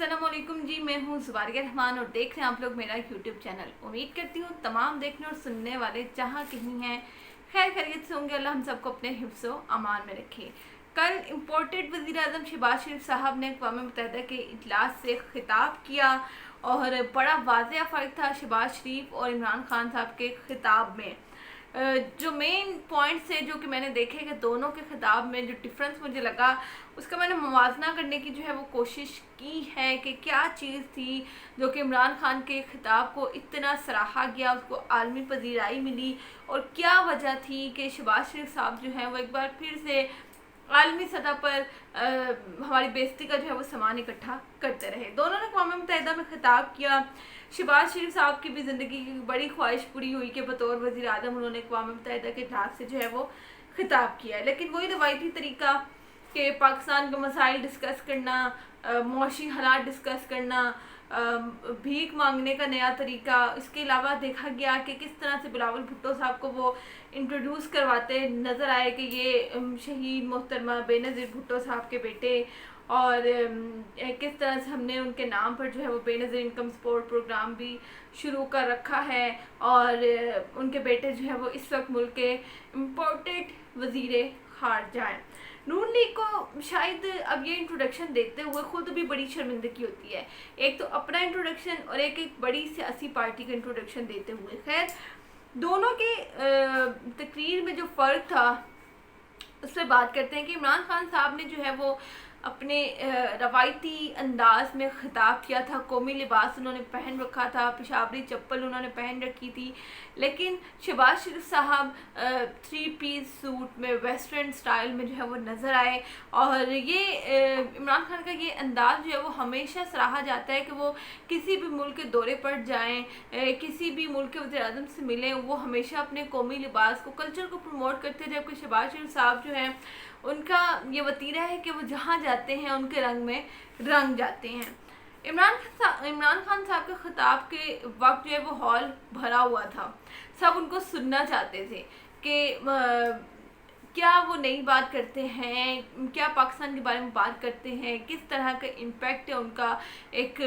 अस्सलाम वालेकुम जी, मैं हूँ ज़ुबारिया रहमान और देख रहे हैं आप लोग मेरा यूट्यूब चैनल। उम्मीद करती हूँ तमाम देखने और सुनने वाले जहाँ कहीं हैं खैर खैरियत से होंगे। अल्लाह हम सबको अपने हिफ्ज़ व अमान में रखे। कल इम्पोर्टेड वज़ीर आज़म शहबाज शरीफ साहब ने अक़वाम मुत्तहिदा के इजलास से खिताब किया और बड़ा वाज़ेह फ़र्क था शहबाज शरीफ और इमरान खान साहब के खिताब में। जो मेन पॉइंट्स है जो कि मैंने देखे कि दोनों के खिताब में जो डिफरेंस मुझे लगा उसका मैंने मुवाजना करने की जो है वो कोशिश की है कि क्या चीज़ थी जो कि इमरान खान के खिताब को इतना सराहा गया, उसको आलमी पजीराई मिली, और क्या वजह थी कि शहबाज शरीफ साहब जो है वो एक बार फिर से आलमी सतह पर हमारी बेइज्जती का जो है वो सामान इकट्ठा करते रहे। दोनों ने अक़वाम मुत्तहिदा में खिताब किया। शहबाज शरीफ साहब की भी ज़िंदगी की बड़ी ख्वाहिश पूरी हुई कि बतौर वज़ीर आज़म उन्होंने अक़वाम मुत्तहिदा के इजलास से जो है वो खिताब किया है, लेकिन वही रवायती तरीका कि पाकिस्तान के मसाइल डिस्कस करना, मौशी हालात डिस्कस करना, भीख मांगने का नया तरीका। इसके अलावा देखा गया कि किस तरह से बिलावल भुट्टो साहब को वो इंट्रोड्यूस करवाते नज़र आए कि ये शहीद मोहतरमा बेनज़ीर भुट्टो साहब के बेटे, और किस तरह से हमने उनके नाम पर जो है वो बेनज़ीर इनकम सपोर्ट प्रोग्राम भी शुरू कर रखा है, और उनके बेटे जो है वो इस वक्त मुल्क के इम्पोर्टेड वज़ीर ख़ारजा हैं। नून लीग को शायद अब ये इंट्रोडक्शन देते हुए ख़ुद भी बड़ी शर्मिंदगी होती है, एक तो अपना इंट्रोडक्शन और एक बड़ी सियासी पार्टी का इंट्रोडक्शन देते हुए। खैर, दोनों के तकरीर में जो फ़र्क था उस पर बात करते हैं कि इमरान खान साहब ने जो है वो अपने रवायती अंदाज में ख़िताब किया था। कौमी लिबास उन्होंने पहन रखा था, पेशावरी चप्पल उन्होंने पहन रखी थी, लेकिन शहबाज शरीफ साहब 3 पीस सूट में वेस्टर्न स्टाइल में जो है वो नज़र आए। और ये इमरान खान का ये अंदाज़ जो है वो हमेशा सराहा जाता है कि वो किसी भी मुल्क के दौरे पर जाएँ, किसी भी मुल्क के वज़ीर आज़म से मिलें, वो हमेशा अपने कौमी लिबास को, कल्चर को प्रमोट करते थे। जबकि शहबाज शरीफ साहब जो हैं उनका ये वतीरा है कि वो जहाँ जाते हैं उनके रंग में रंग जाते हैं। इमरान खान साहब के ख़िताब के वक्त जो है वो हॉल भरा हुआ था, सब उनको सुनना चाहते थे कि क्या वो नई बात करते हैं, क्या पाकिस्तान के बारे में बात करते हैं, किस तरह का इम्पैक्ट है उनका, एक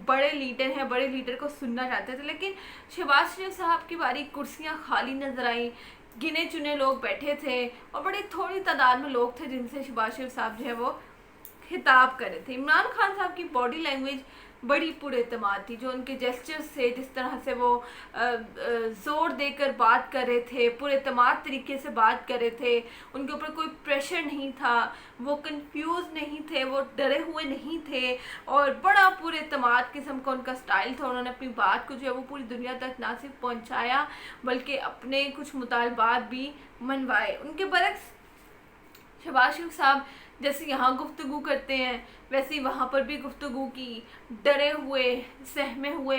बड़े लीडर हैं, बड़े लीडर को सुनना चाहते थे। लेकिन शहबाज शरीफ साहब की बारी कुर्सियाँ खाली नज़र आई, गिने चुने लोग बैठे थे और बड़ी थोड़ी तादाद में लोग थे जिनसे शहबाज शरीफ साहब जो है वो खिताब कर रहे थे। इमरान खान साहब की बॉडी लैंग्वेज बड़ी पुरएतमाद थी, जो उनके जेस्चर्स थे, जिस तरह से वो ज़ोर देकर बात कर रहे थे, पुरएतमाद तरीके से बात कर रहे थे, उनके ऊपर कोई प्रेशर नहीं था, वो कंफ्यूज नहीं थे, वो डरे हुए नहीं थे, और बड़ा पुरएतमाद किस्म का उनका स्टाइल था। उन्होंने अपनी बात को जो है वो पूरी दुनिया तक ना सिर्फ पहुँचाया बल्कि अपने कुछ मुतालबात भी मनवाए। उनके बरक्स शहबाज शरीफ साहब जैसे यहाँ गुफ्तगू करते हैं वैसे ही वहाँ पर भी गुफ्तगू की, डरे हुए, सहमे हुए,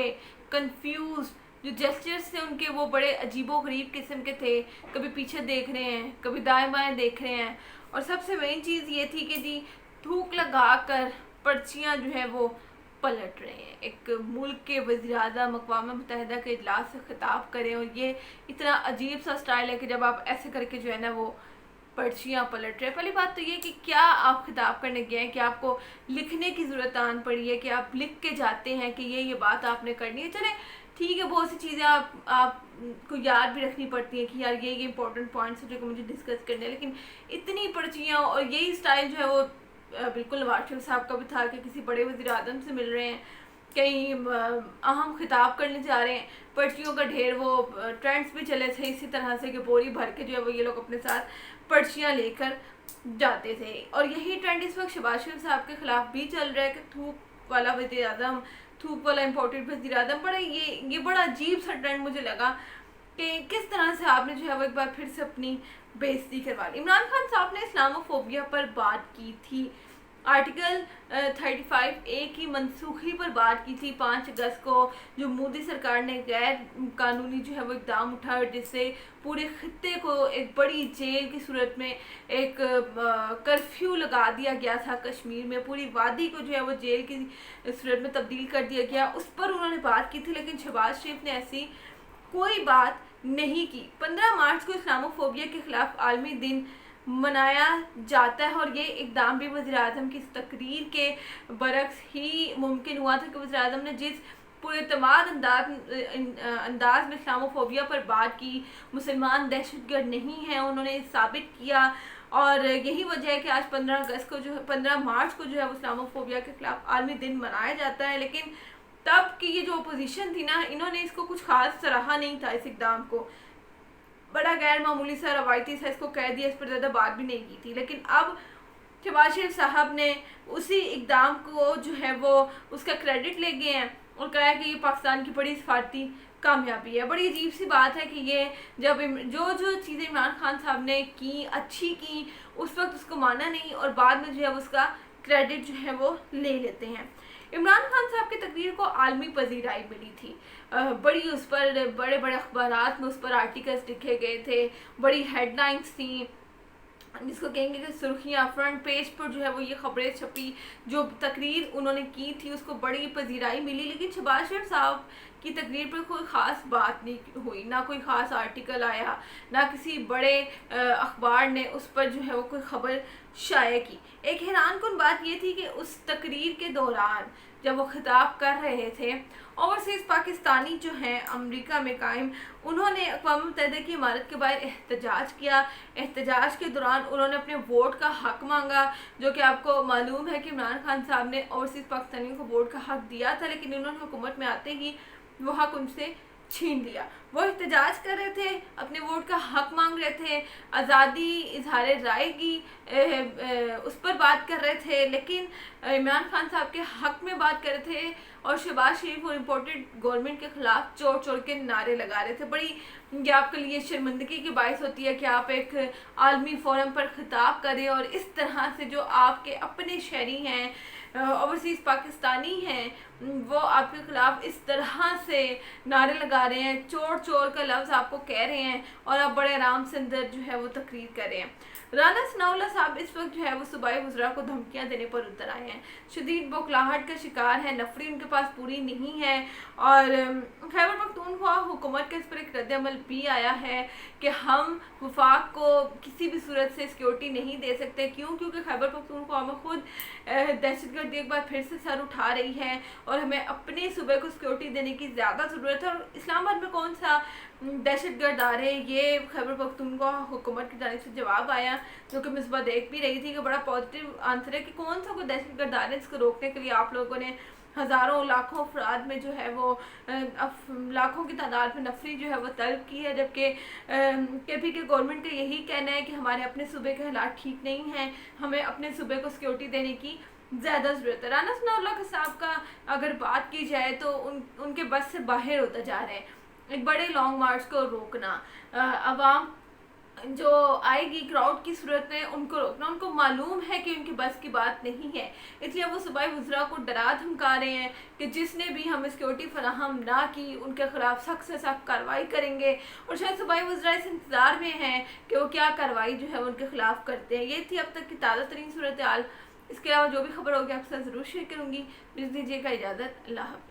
कंफ्यूज। जो जेस्चर्स थे उनके वो बड़े अजीबो गरीब किस्म के थे, कभी पीछे देख रहे हैं, कभी दाएं बाएं देख रहे हैं, और सबसे मेन चीज़ ये थी कि जी थूक लगा कर पर्चियाँ जो है वो पलट रहे हैं। एक मुल्क के वज़ीर आज़म अक़वाम मुत्तहिदा के इजलास से खिताब करें और ये इतना अजीब सा स्टाइल है कि जब आप ऐसे करके जो है ना वो पर्चियाँ पलट रहे हैं। पहली बात तो ये कि क्या आप खिताब करने गए हैं कि आपको लिखने की ज़रूरत आन पड़ी है कि आप लिख के जाते हैं कि ये बात आपने करनी है। चले ठीक है, बहुत सी चीज़ें आप को याद भी रखनी पड़ती हैं कि यार ये इंपॉर्टेंट पॉइंट्स जो कि मुझे डिस्कस करने हैं, लेकिन इतनी पर्चियाँ और यही स्टाइल जो है वो बिल्कुल नवाज शरीफ साहब का भी था कि किसी बड़े वज़ीर आज़म से मिल रहे हैं, कहीं अहम खिताब करने जा रहे हैं, पर्चियों का ढेर। वो ट्रेंड्स भी चले थे इसी तरह से कि बोरी भर के जो है वो ये लोग अपने साथ पर्चियाँ लेकर जाते थे, और यही ट्रेंड इस वक्त शहबाज शरीफ साहब के ख़िलाफ़ भी चल रहा है कि थूक वाला वज़ीर आज़म, थूक वाला इम्पोर्टेड वज़ीर आज़म। बड़ा ये बड़ा अजीब सा ट्रेंड मुझे लगा कि किस तरह से आपने जो है वो एक बार फिर से अपनी बेइज्जती करवा ली। इमरान खान साहब ने इस्लामोफोबिया पर बात की थी, आर्टिकल 35A की मनसूखी पर बात की थी 5 अगस्त को, जो मोदी सरकार ने गैर कानूनी जो है वो इक़दाम उठाया जिससे पूरे खित्ते को एक बड़ी जेल की सूरत में एक कर्फ्यू लगा दिया गया था। कश्मीर में पूरी वादी को जो है वो जेल की सूरत में तब्दील कर दिया गया, उस पर उन्होंने बात की थी। लेकिन शहबाज शरीफ ने ऐसी कोई बात नहीं की। 15 मार्च को इस्लामोफोबिया के ख़िलाफ़ आलमी दिन منایا جاتا ہے، اور یہ اقدام بھی وزیراعظم کی اس تقریر کے برعکس ہی ممکن ہوا تھا کہ وزیراعظم نے جس پراعتماد انداز میں اسلاموفوبیا پر بات کی، مسلمان دہشت گرد نہیں ہیں، انہوں نے ثابت کیا، اور یہی وجہ ہے کہ آج 15 مارچ کو جو ہے اسلاموفوبیا کے خلاف عالمی دن منایا جاتا ہے۔ لیکن تب کی یہ جو اپوزیشن تھی نا، انہوں نے اس کو کچھ خاص سراہا نہیں تھا، اس اقدام کو بڑا غیر معمولی سا، روایتی سا اس کو کہہ دیا، اس پر زیادہ بات بھی نہیں کی تھی۔ لیکن اب شہباز شریف صاحب نے اسی اقدام کو جو ہے وہ اس کا کریڈٹ لے گئے ہیں اور کہا ہے کہ یہ پاکستان کی بڑی سفارتی کامیابی ہے۔ بڑی عجیب سی بات ہے کہ یہ جب جو چیزیں عمران خان صاحب نے کی، اچھی کی، اس وقت اس کو مانا نہیں، اور بعد میں جو ہے اس کا کریڈٹ جو ہے وہ لے لیتے ہیں۔ عمران خان صاحب کی تقریر کو عالمی پذیرائی ملی تھی، بڑی اس پر بڑے بڑے اخبارات میں اس پر آرٹیکلز لکھے گئے تھے، بڑی ہیڈ لائنز تھیں، جس کو کہیں گے کہ سرخیاں، فرنٹ پیج پر جو ہے وہ یہ خبریں چھپی، جو تقریر انہوں نے کی تھی اس کو بڑی پذیرائی ملی۔ لیکن شہباز شریف صاحب کی تقریر پر کوئی خاص بات نہیں ہوئی، نہ کوئی خاص آرٹیکل آیا، نہ کسی بڑے اخبار نے اس پر جو ہے وہ کوئی خبر شائع کی۔ ایک حیران کن بات یہ تھی کہ اس تقریر کے دوران جب وہ خطاب کر رہے تھے، اوورسیز پاکستانی جو ہیں امریکہ میں قائم، انہوں نے اقوام متحدہ کی عمارت کے باہر احتجاج کیا۔ احتجاج کے دوران انہوں نے اپنے ووٹ کا حق مانگا، جو کہ آپ کو معلوم ہے کہ عمران خان صاحب نے اوورسیز پاکستانیوں کو ووٹ کا حق دیا تھا، لیکن انہوں نے حکومت میں آتے ہی وہ حق ان سے چھین لیا۔ وہ احتجاج کر رہے تھے، اپنے ووٹ کا حق مانگ رہے تھے، آزادی اظہار رائے کی اس پر بات کر رہے تھے، لیکن عمران خان صاحب کے حق میں بات کر رہے تھے، اور شہباز شریف اور امپورٹڈ گورنمنٹ کے خلاف چور چور کے نعرے لگا رہے تھے۔ بڑی یہ آپ کے لیے شرمندگی کی باعث ہوتی ہے کہ آپ ایک عالمی فورم پر خطاب کریں اور اس طرح سے جو آپ کے اپنے شہری ہیں، اوورسیز پاکستانی ہیں، وہ آپ کے خلاف اس طرح سے نعرے لگا رہے ہیں، چور چور کا لفظ آپ کو کہہ رہے ہیں، اور آپ بڑے آرام سے اندر جو ہے وہ تقریر کر رہے ہیں۔ رانا ثناء اللہ صاحب اس وقت جو ہے وہ صوبائی وزراء کو دھمکیاں دینے پر اتر آئے ہیں، شدید بوکھلاہٹ کا شکار ہے، نفری ان کے پاس پوری نہیں ہے، اور خیبر پختونخوا حکومت کا اس پر ایک رد عمل بھی آیا ہے کہ ہم وفاق کو کسی بھی صورت سے سیکیورٹی نہیں دے سکتے۔ کیونکہ خیبر پختونخوا میں خود دہشت گردی ایک بار پھر سے سر اٹھا رہی ہے، اور ہمیں اپنے صوبے کو سیکیورٹی دینے کی زیادہ ضرورت ہے۔ اور اسلام آباد میں کون سا دہشت گرد آ رہے ہیں، یہ خیبر پختونخوا حکومت کی جانب سے جواب آیا، جو کہ مصباح دیکھ بھی رہی تھی کہ بڑا پازیٹیو آنسر ہے کہ کون سا کوئی دہشت گرد آ رہے ہیں، اس کو روکنے کے لیے آپ لوگوں نے ہزاروں لاکھوں افراد میں جو ہے وہ لاکھوں کی تعداد میں نفری جو ہے وہ طلب کی ہے، جبکہ کے پی کے گورنمنٹ کا یہی کہنا ہے کہ ہمارے اپنے صوبے کے حالات ٹھیک نہیں ہیں، ہمیں اپنے صوبے کو سیکیورٹی دینے کی زیادہ ضرورت ہے۔ رانا ثناء اللہ صاحب کا اگر بات کی جائے تو ان کے بس سے باہر ہوتا جا رہا ہے ایک بڑے لانگ مارچ کو روکنا، عوام جو آئے گی کراؤڈ کی صورت میں ان کو روکنا، ان کو معلوم ہے کہ ان کی بس کی بات نہیں ہے، اس لیے وہ صوبائی وزراء کو ڈرا دھمکا رہے ہیں کہ جس نے بھی ہمیں سیکیورٹی فراہم نہ کی ان کے خلاف سخت سے سخت کارروائی کریں گے، اور شاید صوبائی وزراء اس انتظار میں ہیں کہ وہ کیا کارروائی جو ہے ان کے خلاف کرتے ہیں۔ یہ تھی اب تک کی تازہ ترین صورتحال، اس کے علاوہ جو بھی خبر ہوگی آپ کے ساتھ ضرور شیئر کروں گی۔ پلیز دیجیے گا اجازت، اللہ حافظ۔